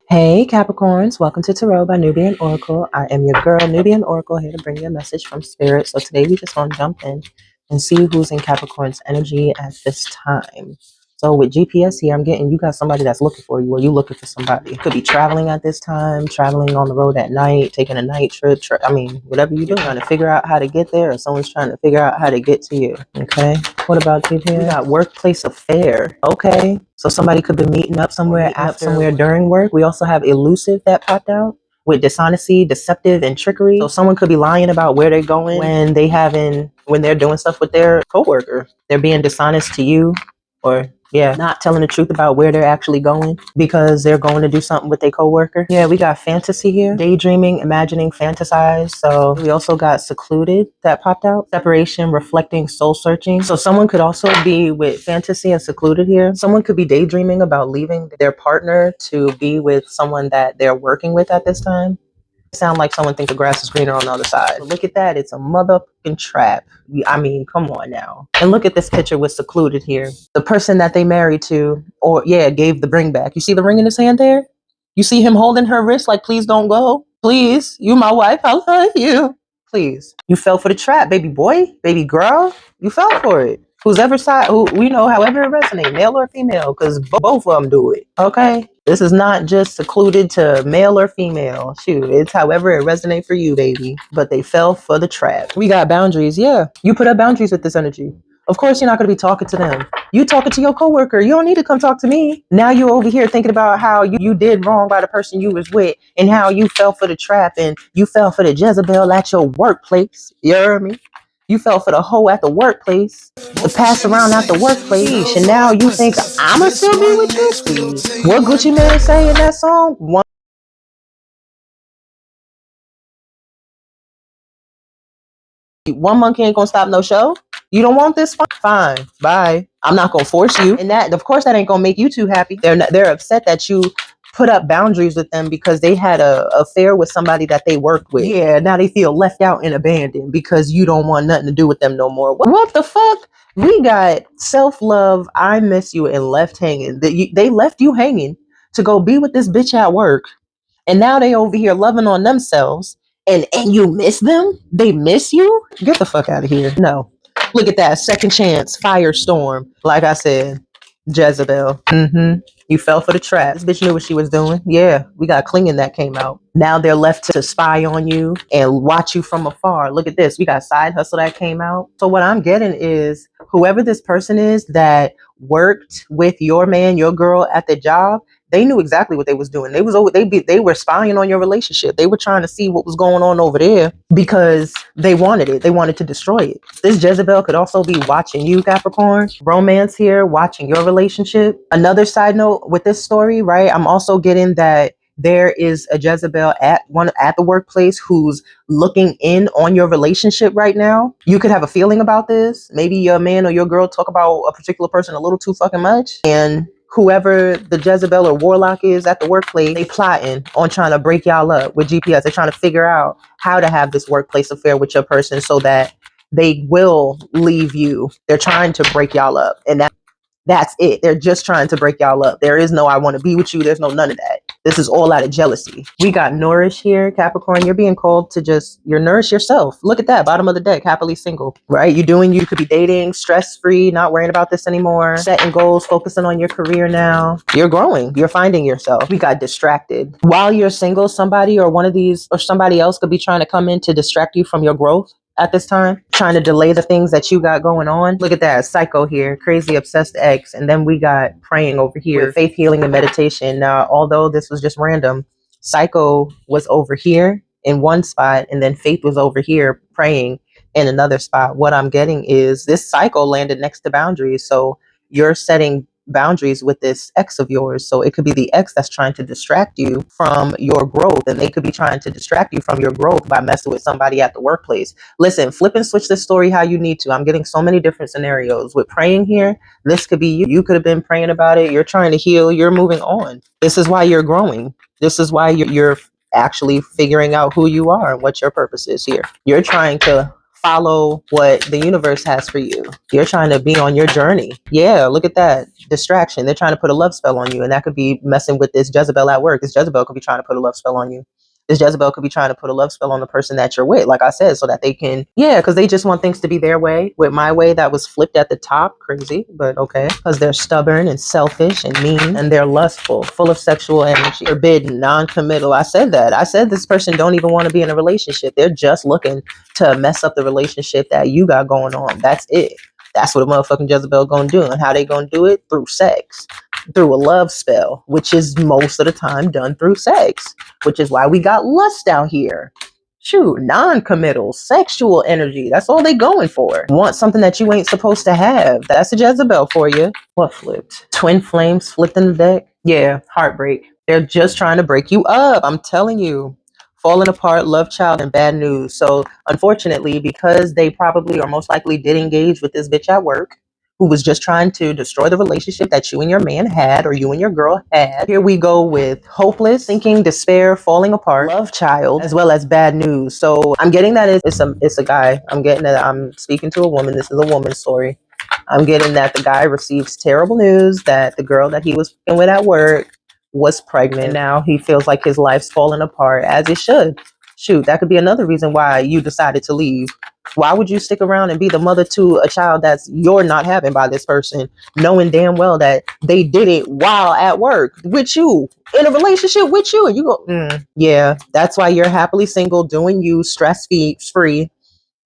Hey Capricorns, welcome to Tarot by Nubian Oracle. I am your girl, Nubian Oracle, here to bring you a message from Spirit. So today we just want to jump in and see who's in Capricorn's energy at this time. So with GPS here, I'm getting you got somebody that's looking for you, or you looking for somebody. You could be traveling at this time, traveling on the road at night, taking a night trip. Whatever you're doing, trying to figure out how to get there, or someone's trying to figure out how to get to you. Okay. What about GPS? We got workplace affair. Okay. So somebody could be meeting up somewhere during work. We also have elusive that popped out with dishonesty, deceptive, and trickery. So someone could be lying about where they're going when they're doing stuff with their coworker. They're being dishonest to you, or not telling the truth about where they're actually going because they're going to do something with their coworker. Yeah, we got fantasy here, daydreaming, imagining, fantasize. So we also got secluded that popped out, separation, reflecting, soul searching. So someone could also be with fantasy and secluded here. Someone could be daydreaming about leaving their partner to be with someone that they're working with at this time. Sound like someone think the grass is greener on the other side. But look at that. It's a motherfucking trap. I mean, come on now. And look at this picture with secluded here. The person that they married to, gave the ring back. You see the ring in his hand there? You see him holding her wrist like, please don't go. Please, you my wife. I love you. Please. You fell for the trap, baby boy, baby girl. You fell for it. However it resonates, male or female, because both of them do it. Okay? This is not just secluded to male or female. Shoot, it's however it resonates for you, baby. But they fell for the trap. We got boundaries. Yeah, you put up boundaries with this energy. Of course, you're not going to be talking to them. You talking to your coworker. You don't need to come talk to me. Now you're over here thinking about how you did wrong by the person you was with and how you fell for the trap and you fell for the Jezebel at your workplace. You heard me? You fell for the hoe at the workplace, the pass around at the workplace, and now you think I'ma still be with you? Please. What Gucci Mane say in that song? One monkey ain't gonna stop no show. You don't want this? Fine. Bye. I'm not gonna force you. And that, of course, that ain't gonna make you too happy. They're upset that you put up boundaries with them because they had a affair with somebody that they worked with. Yeah, now they feel left out and abandoned because you don't want nothing to do with them no more. What the fuck? We got self-love, I miss you, and left hanging. They left you hanging to go be with this bitch at work. And now they over here loving on themselves. And you miss them? They miss you? Get the fuck out of here. No. Look at that. Second chance. Firestorm. Like I said. Jezebel. You fell for the trap. This bitch knew what she was doing. Yeah, we got clinging that came out. Now they're left to spy on you and watch you from afar. Look at this. We got side hustle that came out. So what I'm getting is whoever this person is that worked with your man, your girl at the job, they knew exactly what they was doing. They were spying on your relationship. They were trying to see what was going on over there because they wanted it. They wanted to destroy it. This Jezebel could also be watching you, Capricorn. Romance here, watching your relationship. Another side note with this story, right? I'm also getting that there is a Jezebel at the workplace who's looking in on your relationship right now. You could have a feeling about this. Maybe your man or your girl talk about a particular person a little too fucking much, and whoever the Jezebel or warlock is at the workplace, they plotting on trying to break y'all up with GPS. They're trying to figure out how to have this workplace affair with your person so that they will leave you. They're trying to break y'all up, and that's it. They're just trying to break y'all up. There is no I want to be with you. There's no none of that. This is all out of jealousy. We got nourish here, Capricorn. You're being called to you're nourish yourself. Look at that, bottom of the deck, happily single, right? You could be dating, stress-free, not worrying about this anymore, setting goals, focusing on your career now. You're growing. You're finding yourself. We got distracted. While you're single, somebody or one of these or somebody else could be trying to come in to distract you from your growth at this time, trying to delay the things that you got going on. Look at that, psycho here, crazy obsessed ex. And then we got praying over here, faith, healing, and meditation. Now, although this was just random, psycho was over here in one spot, and then faith was over here praying in another spot. What I'm getting is this psycho landed next to boundaries. So you're setting boundaries with this ex of yours. So it could be the ex that's trying to distract you from your growth, and they could be trying to distract you from your growth by messing with somebody at the workplace. Listen, flip and switch this story how you need to. I'm getting so many different scenarios with praying here. This could be you could have been praying about it. You're trying to heal. You're moving on. This is why you're growing. This is why you're actually figuring out who you are and what your purpose is here. You're trying to follow what the universe has for you. You're trying to be on your journey. Yeah, look at that. Distraction. They're trying to put a love spell on you, and that could be messing with this Jezebel at work. This Jezebel could be trying to put a love spell on you. This Jezebel could be trying to put a love spell on the person that you're with, like I said, so that they can, yeah, because they just want things to be their way. With my way, that was flipped at the top. Crazy, but okay. Because they're stubborn and selfish and mean, and they're lustful, full of sexual energy, forbidden, non-committal. I said that. I said this person don't even want to be in a relationship. They're just looking to mess up the relationship that you got going on. That's it. That's what a motherfucking Jezebel gonna do. And how they gonna do it? Through sex. Through a love spell, which is most of the time done through sex, which is why we got lust out here. Shoot, non-committal, sexual energy. That's all they going for. Want something that you ain't supposed to have. That's a Jezebel for you. What flipped? Twin flames flipped in the deck? Yeah, heartbreak. They're just trying to break you up. I'm telling you. Falling apart, love child, and bad news. So unfortunately, because they probably or most likely did engage with this bitch at work, who was just trying to destroy the relationship that you and your man had or you and your girl had. Here we go with hopeless, sinking, despair, falling apart, love child, as well as bad news. So I'm getting that it's a guy. I'm getting that I'm speaking to a woman. This is a woman's story. I'm getting that the guy receives terrible news that the girl that he was with at work was pregnant. Now he feels like his life's falling apart, as it should. Shoot, that could be another reason why you decided to leave. Why would you stick around and be the mother to a child that's you're not having by this person, knowing damn well that they did it while at work with you, in a relationship with you, and you go, yeah, that's why you're happily single, doing you, stress free.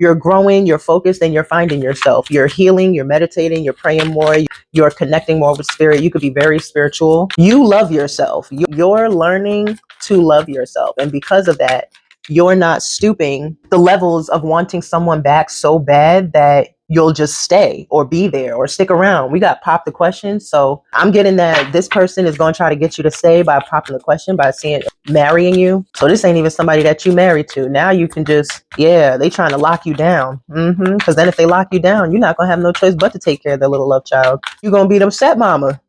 You're growing, you're focused, and you're finding yourself. You're healing, you're meditating, you're praying more, you're connecting more with spirit. You could be very spiritual. You love yourself. You're learning to love yourself. And because of that, you're not stooping the levels of wanting someone back so bad that you'll just stay or be there or stick around. We got pop the question. So I'm getting that this person is going to try to get you to stay by popping the question, by saying marrying you. So this ain't even somebody that you married to. Now you can just, yeah, they trying to lock you down. Because then if they lock you down, you're not going to have no choice but to take care of their little love child. You're going to be the stepmama.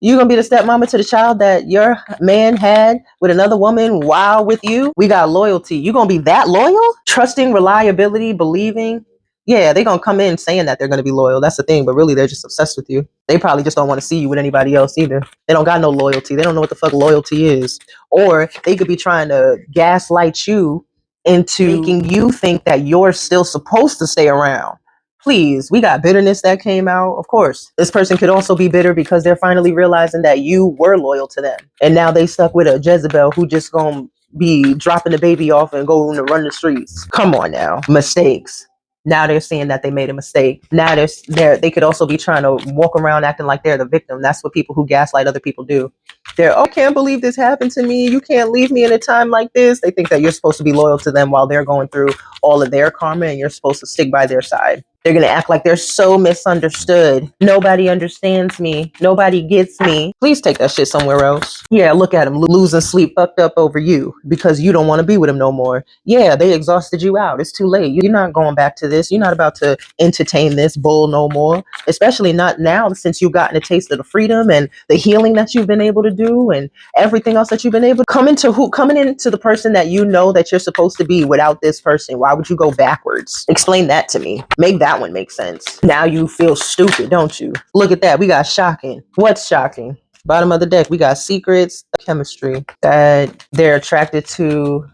You're going to be the stepmama to the child that your man had with another woman while with you. We got loyalty. You're going to be that loyal? Trusting, reliability, believing. Yeah, they're going to come in saying that they're going to be loyal. That's the thing. But really, they're just obsessed with you. They probably just don't want to see you with anybody else either. They don't got no loyalty. They don't know what the fuck loyalty is. Or they could be trying to gaslight you into making you think that you're still supposed to stay around. Please, we got bitterness that came out. Of course, this person could also be bitter because they're finally realizing that you were loyal to them. And now they stuck with a Jezebel who just gonna be dropping the baby off and going to run the streets. Come on now. Mistakes. Now they're seeing that they made a mistake. Now they could also be trying to walk around acting like they're the victim. That's what people who gaslight other people do. They're, oh, I can't believe this happened to me. You can't leave me in a time like this. They think that you're supposed to be loyal to them while they're going through all of their karma and you're supposed to stick by their side. They're going to act like they're so misunderstood. Nobody understands me. Nobody gets me. Please take that shit somewhere else. Yeah, look at them losing sleep, fucked up over you because you don't want to be with them no more. Yeah, they exhausted you out. It's too late. You're not going back to this. You're not about to entertain this bull no more, especially not now since you've gotten a taste of the freedom and the healing that you've been able to do and everything else that you've been able to coming into the person that you know that you're supposed to be without this person. Why would you go backwards? Explain that to me. Make that one make sense. Now you feel stupid, don't you? Look at that. We got shocking. What's shocking? Bottom of the deck, we got secrets, chemistry, that they're attracted to.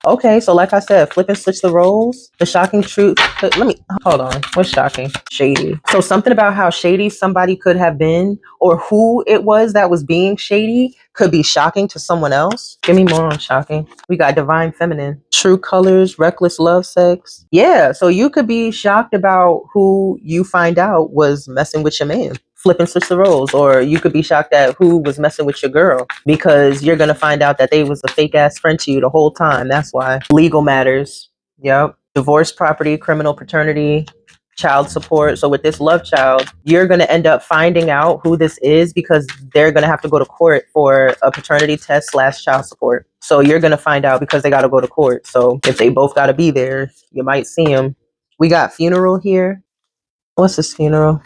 Okay, so like I said, flip and switch the roles. The shocking truth. Let me hold on. What's shocking? Shady. So something about how shady somebody could have been, or who it was that was being shady, could be shocking to someone else. Give me more on shocking. We got divine feminine, true colors, reckless love, sex. Yeah, so you could be shocked about who you find out was messing with your man. Flip and switch the roles. Or you could be shocked at who was messing with your girl because you're going to find out that they was a fake ass friend to you the whole time. That's why. Legal matters. Yep. Divorce, property, criminal paternity, child support. So with this love child, you're going to end up finding out who this is because they're going to have to go to court for a paternity test / child support. So you're going to find out because they got to go to court. So if they both got to be there, you might see them. We got funeral here. What's this funeral?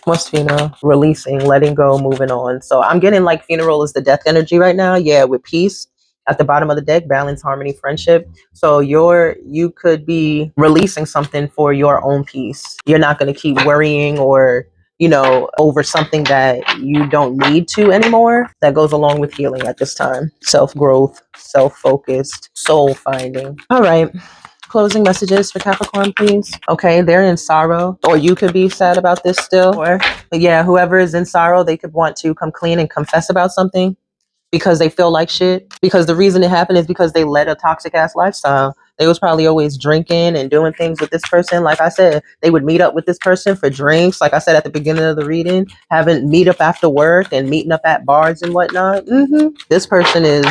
What's funeral? Releasing, letting go, moving on. So I'm getting like funeral is the death energy right now. Yeah, with peace At the bottom of the deck, balance, harmony, friendship. So you could be releasing something for your own peace. You're not going to keep worrying or, over something that you don't need to anymore. That goes along with healing at this time. Self-growth, self-focused, soul finding. All right. Closing messages for Capricorn, please. Okay, they're in sorrow, or you could be sad about this still. Or, but yeah, whoever is in sorrow, they could want to come clean and confess about something because they feel like shit. Because the reason it happened is because they led a toxic ass lifestyle. They was probably always drinking and doing things with this person. Like I said, they would meet up with this person for drinks. Like I said at the beginning of the reading, having meet up after work and meeting up at bars and whatnot. This person is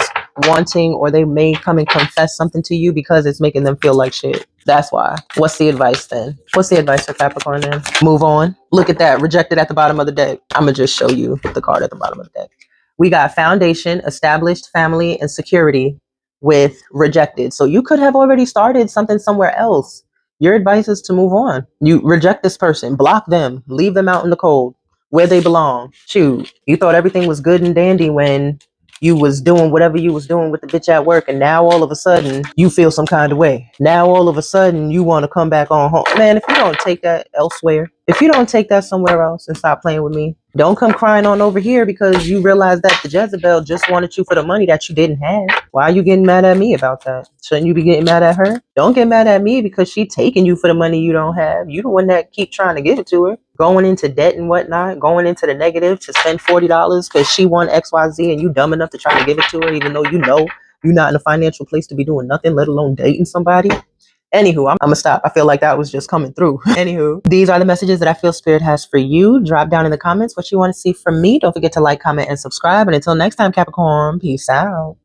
wanting, or they may come and confess something to you because it's making them feel like shit. That's why. What's the advice then? What's the advice for Capricorn then? Move on. Look at that. Rejected at the bottom of the deck. I'm going to just show you the card at the bottom of the deck. We got foundation, established, family, and security with rejected. So you could have already started something somewhere else. Your advice is to move on. You reject this person, block them, leave them out in the cold where they belong. Shoot, you thought everything was good and dandy when you was doing whatever you was doing with the bitch at work, and now all of a sudden you feel some kind of way. Now all of a sudden you want to come back on home. Man, if you don't take that elsewhere, if you don't take that somewhere else and stop playing with me, don't come crying on over here because you realize that the Jezebel just wanted you for the money that you didn't have. Why are you getting mad at me about that? Shouldn't you be getting mad at her? Don't get mad at me because she taking you for the money you don't have. You the one that keep trying to give it to her. Going into debt and whatnot, going into the negative to spend $40 because she won XYZ and you dumb enough to try to give it to her even though you know you're not in a financial place to be doing nothing, let alone dating somebody. Anywho, I'm gonna stop. I feel like that was just coming through. Anywho, these are the messages that I feel Spirit has for you. Drop down in the comments what you want to see from me. Don't forget to like, comment, and subscribe. And until next time, Capricorn, peace out.